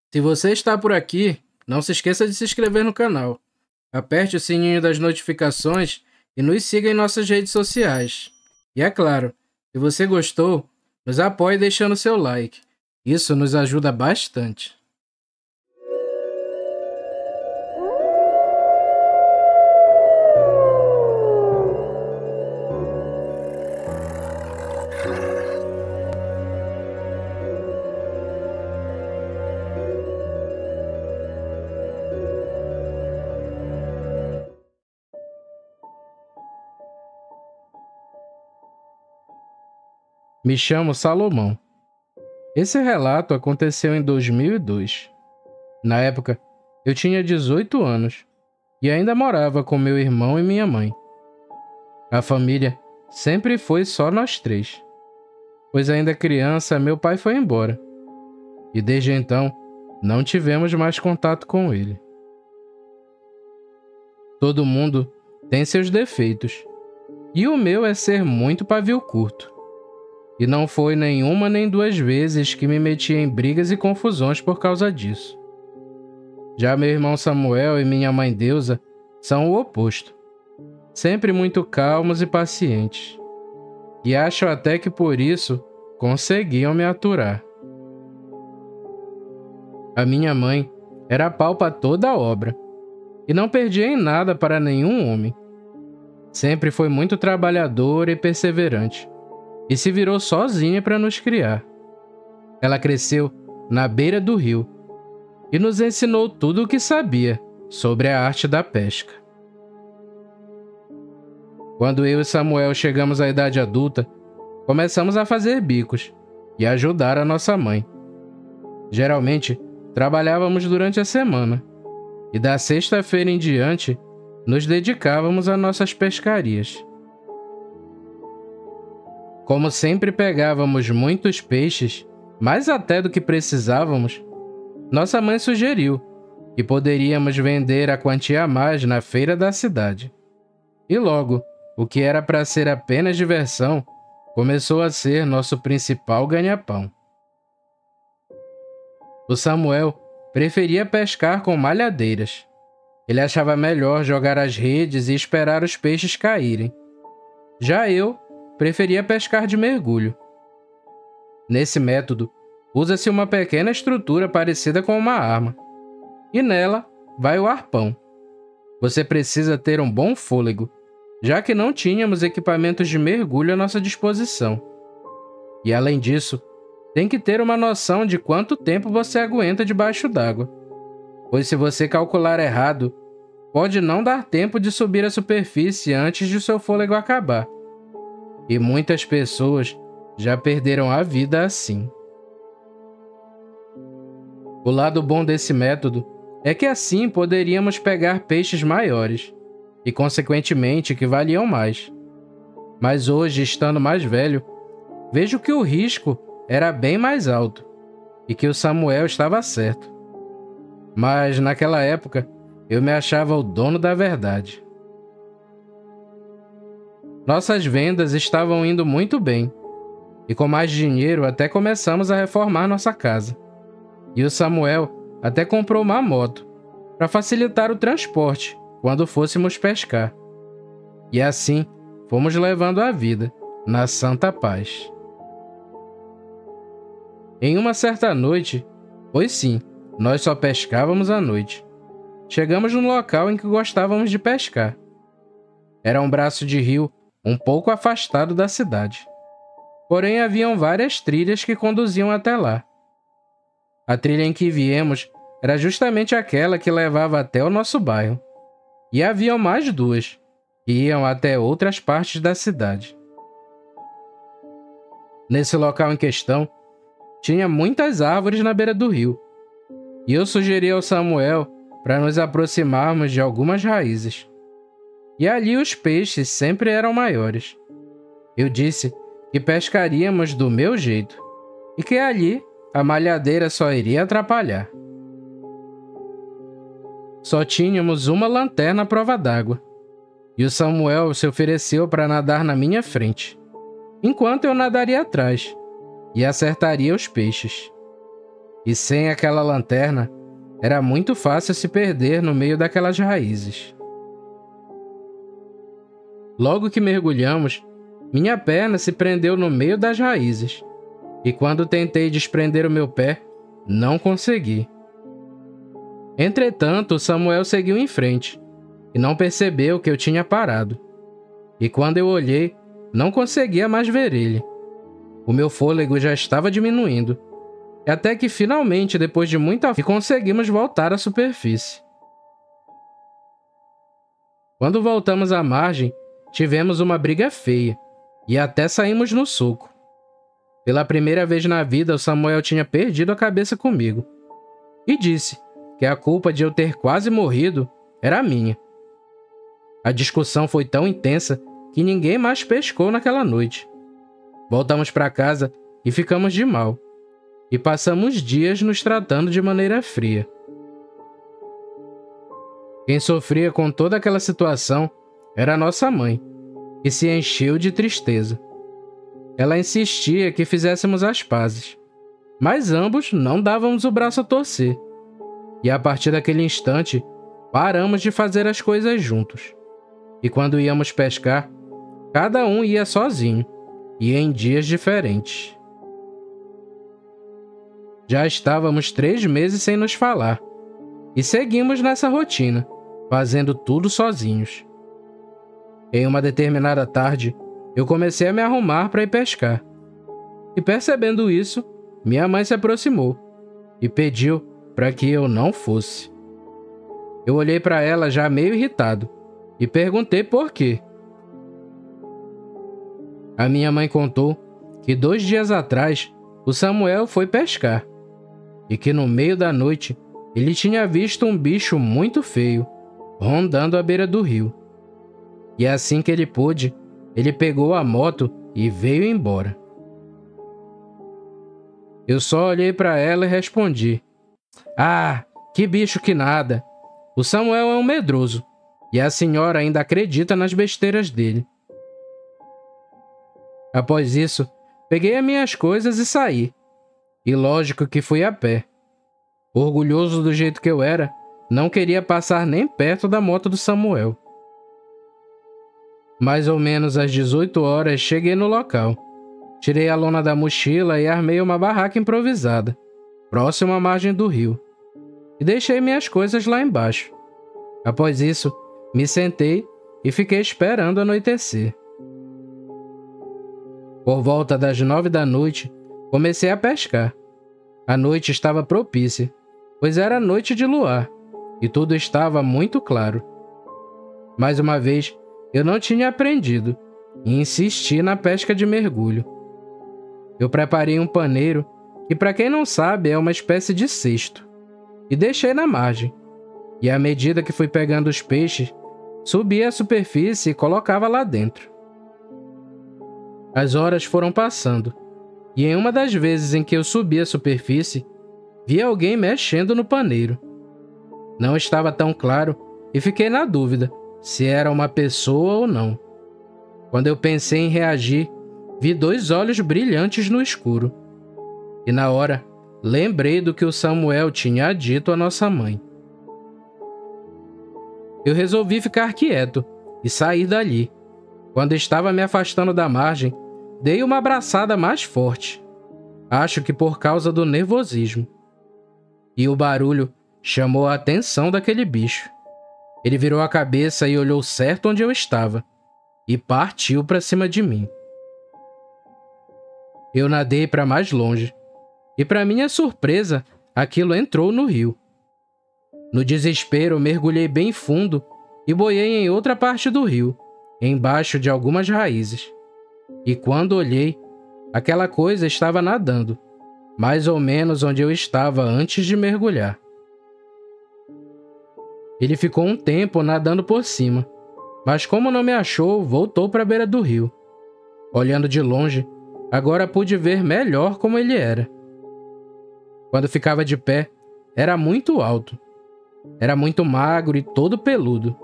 Se você está por aqui, não se esqueça de se inscrever no canal. Aperte o sininho das notificações e nos siga em nossas redes sociais. E é claro, se você gostou, nos apoie deixando seu like. Isso nos ajuda bastante. Me chamo Salomão. Esse relato aconteceu em 2002. Na época, eu tinha 18 anos e ainda morava com meu irmão e minha mãe. A família sempre foi só nós três, pois ainda criança meu pai foi embora e desde então não tivemos mais contato com ele. Todo mundo tem seus defeitos e o meu é ser muito pavio curto. E não foi nenhuma nem duas vezes que me meti em brigas e confusões por causa disso. Já meu irmão Samuel e minha mãe Deusa são o oposto. Sempre muito calmos e pacientes. E acho até que por isso conseguiam me aturar. A minha mãe era pau para toda a obra e não perdia em nada para nenhum homem. Sempre foi muito trabalhadora e perseverante. E se virou sozinha para nos criar. Ela cresceu na beira do rio e nos ensinou tudo o que sabia sobre a arte da pesca. Quando eu e Samuel chegamos à idade adulta, começamos a fazer bicos e ajudar a nossa mãe. Geralmente, trabalhávamos durante a semana e da sexta-feira em diante, nos dedicávamos a nossas pescarias. Como sempre pegávamos muitos peixes, mais até do que precisávamos, nossa mãe sugeriu que poderíamos vender a quantia a mais na feira da cidade. E logo, o que era para ser apenas diversão, começou a ser nosso principal ganha-pão. O Samuel preferia pescar com malhadeiras. Ele achava melhor jogar as redes e esperar os peixes caírem. Já eu preferia pescar de mergulho. Nesse método, usa-se uma pequena estrutura parecida com uma arma, e nela vai o arpão. Você precisa ter um bom fôlego, já que não tínhamos equipamentos de mergulho à nossa disposição. E além disso, tem que ter uma noção de quanto tempo você aguenta debaixo d'água, pois se você calcular errado, pode não dar tempo de subir à superfície antes de seu fôlego acabar. E muitas pessoas já perderam a vida assim. O lado bom desse método é que assim poderíamos pegar peixes maiores e, consequentemente, que valiam mais. Mas hoje, estando mais velho, vejo que o risco era bem mais alto e que o Samuel estava certo. Mas, naquela época, eu me achava o dono da verdade. Nossas vendas estavam indo muito bem, e com mais dinheiro até começamos a reformar nossa casa. E o Samuel até comprou uma moto, para facilitar o transporte quando fôssemos pescar. E assim fomos levando a vida, na santa paz. Em uma certa noite, pois sim, nós só pescávamos à noite, chegamos no local em que gostávamos de pescar. Era um braço de rio um pouco afastado da cidade. Porém, haviam várias trilhas que conduziam até lá. A trilha em que viemos era justamente aquela que levava até o nosso bairro. E haviam mais duas, que iam até outras partes da cidade. Nesse local em questão, tinha muitas árvores na beira do rio. E eu sugeri ao Samuel para nos aproximarmos de algumas raízes. E ali os peixes sempre eram maiores. Eu disse que pescaríamos do meu jeito e que ali a malhadeira só iria atrapalhar. Só tínhamos uma lanterna à prova d'água e o Samuel se ofereceu para nadar na minha frente, enquanto eu nadaria atrás e acertaria os peixes. e sem aquela lanterna, era muito fácil se perder no meio daquelas raízes. Logo que mergulhamos, minha perna se prendeu no meio das raízes, e quando tentei desprender o meu pé, não consegui. Entretanto, Samuel seguiu em frente, e não percebeu que eu tinha parado. E quando eu olhei, não conseguia mais ver ele. O meu fôlego já estava diminuindo, e até que finalmente, depois de muita fome, conseguimos voltar à superfície. Quando voltamos à margem, tivemos uma briga feia, e até saímos no soco. Pela primeira vez na vida, o Samuel tinha perdido a cabeça comigo, e disse que a culpa de eu ter quase morrido era minha. A discussão foi tão intensa que ninguém mais pescou naquela noite. Voltamos para casa e ficamos de mal, e passamos dias nos tratando de maneira fria. Quem sofria com toda aquela situação era nossa mãe, que se encheu de tristeza. Ela insistia que fizéssemos as pazes, mas ambos não dávamos o braço a torcer. E a partir daquele instante, paramos de fazer as coisas juntos. E quando íamos pescar, cada um ia sozinho, e em dias diferentes. Já estávamos 3 meses sem nos falar, e seguimos nessa rotina, fazendo tudo sozinhos. Em uma determinada tarde, eu comecei a me arrumar para ir pescar. E percebendo isso, minha mãe se aproximou e pediu para que eu não fosse. Eu olhei para ela já meio irritado e perguntei por quê. A minha mãe contou que 2 dias atrás o Samuel foi pescar e que no meio da noite ele tinha visto um bicho muito feio rondando a beira do rio. E assim que ele pôde, ele pegou a moto e veio embora. Eu só olhei para ela e respondi: "Ah, que bicho que nada! O Samuel é um medroso, e a senhora ainda acredita nas besteiras dele." Após isso, peguei as minhas coisas e saí. E lógico que fui a pé. Orgulhoso do jeito que eu era, não queria passar nem perto da moto do Samuel. Mais ou menos às 18 horas, cheguei no local. Tirei a lona da mochila e armei uma barraca improvisada, próximo à margem do rio, e deixei minhas coisas lá embaixo. Após isso, me sentei e fiquei esperando anoitecer. Por volta das 9 da noite, comecei a pescar. A noite estava propícia, pois era noite de luar, e tudo estava muito claro. Mais uma vez, eu não tinha aprendido e insisti na pesca de mergulho. Eu preparei um paneiro, que para quem não sabe é uma espécie de cesto, e deixei na margem. E à medida que fui pegando os peixes, subia à superfície e colocava lá dentro. As horas foram passando, e em uma das vezes em que eu subi à superfície, vi alguém mexendo no paneiro. Não estava tão claro e fiquei na dúvida se era uma pessoa ou não. Quando eu pensei em reagir, vi 2 olhos brilhantes no escuro. E na hora, lembrei do que o Samuel tinha dito à nossa mãe. Eu resolvi ficar quieto e sair dali. Quando estava me afastando da margem, dei uma abraçada mais forte. Acho que por causa do nervosismo. E o barulho chamou a atenção daquele bicho. Ele virou a cabeça e olhou certo onde eu estava, e partiu para cima de mim. Eu nadei para mais longe, e para minha surpresa, aquilo entrou no rio. No desespero, mergulhei bem fundo e boiei em outra parte do rio, embaixo de algumas raízes. E quando olhei, aquela coisa estava nadando, mais ou menos onde eu estava antes de mergulhar. Ele ficou um tempo nadando por cima, mas como não me achou, voltou para a beira do rio. Olhando de longe, agora pude ver melhor como ele era. Quando ficava de pé, era muito alto. Era muito magro e todo peludo,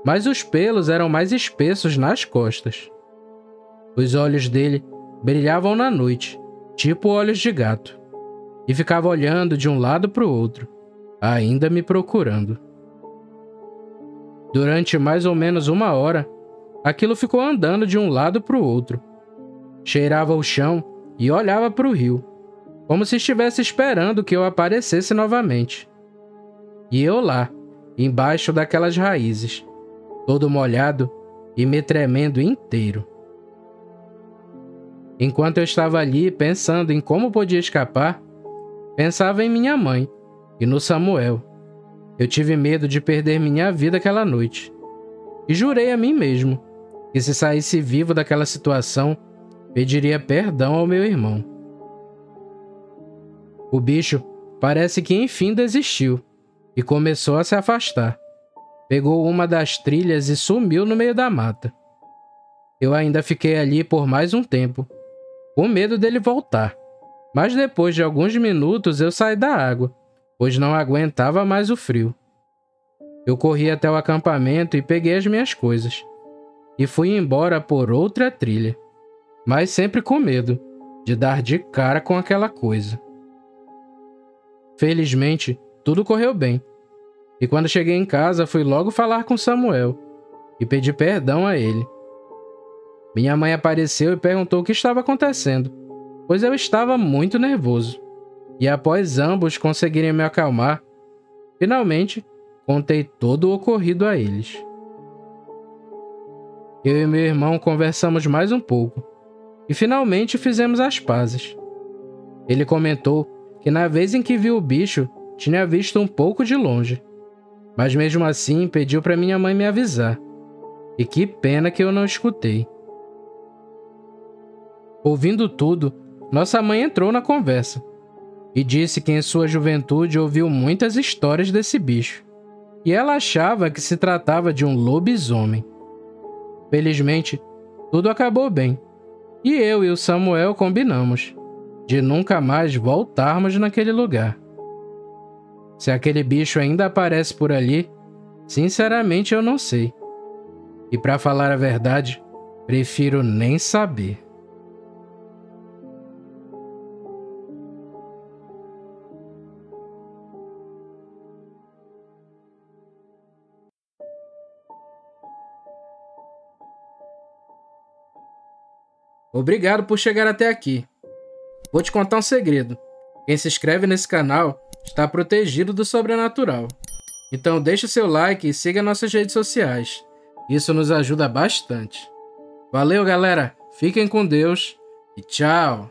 mas os pelos eram mais espessos nas costas. Os olhos dele brilhavam na noite, tipo olhos de gato. e ficava olhando de um lado para o outro, ainda me procurando. Durante mais ou menos 1 hora, aquilo ficou andando de um lado para o outro. Cheirava o chão e olhava para o rio, como se estivesse esperando que eu aparecesse novamente. E eu lá, embaixo daquelas raízes, todo molhado e me tremendo inteiro. Enquanto eu estava ali pensando em como podia escapar, pensava em minha mãe e no Samuel. Eu tive medo de perder minha vida aquela noite. E jurei a mim mesmo que se saísse vivo daquela situação, pediria perdão ao meu irmão. O bicho parece que enfim desistiu e começou a se afastar. Pegou uma das trilhas e sumiu no meio da mata. Eu ainda fiquei ali por mais um tempo, com medo dele voltar. Mas depois de alguns minutos eu saí da água, pois não aguentava mais o frio. Eu corri até o acampamento e peguei as minhas coisas. E fui embora por outra trilha, mas sempre com medo de dar de cara com aquela coisa. Felizmente, tudo correu bem. E quando cheguei em casa, fui logo falar com Samuel e pedi perdão a ele. Minha mãe apareceu e perguntou o que estava acontecendo, pois eu estava muito nervoso. E após ambos conseguirem me acalmar, finalmente contei todo o ocorrido a eles. Eu e meu irmão conversamos mais um pouco e finalmente fizemos as pazes. Ele comentou que na vez em que viu o bicho, tinha visto um pouco de longe, mas mesmo assim pediu para minha mãe me avisar. E que pena que eu não escutei. Ouvindo tudo, nossa mãe entrou na conversa e disse que em sua juventude ouviu muitas histórias desse bicho, e ela achava que se tratava de um lobisomem. Felizmente, tudo acabou bem, e eu e o Samuel combinamos de nunca mais voltarmos naquele lugar. Se aquele bicho ainda aparece por ali, sinceramente eu não sei. E para falar a verdade, prefiro nem saber. Obrigado por chegar até aqui. Vou te contar um segredo. Quem se inscreve nesse canal está protegido do sobrenatural. Então deixa seu like e siga nossas redes sociais. Isso nos ajuda bastante. Valeu, galera. Fiquem com Deus e tchau.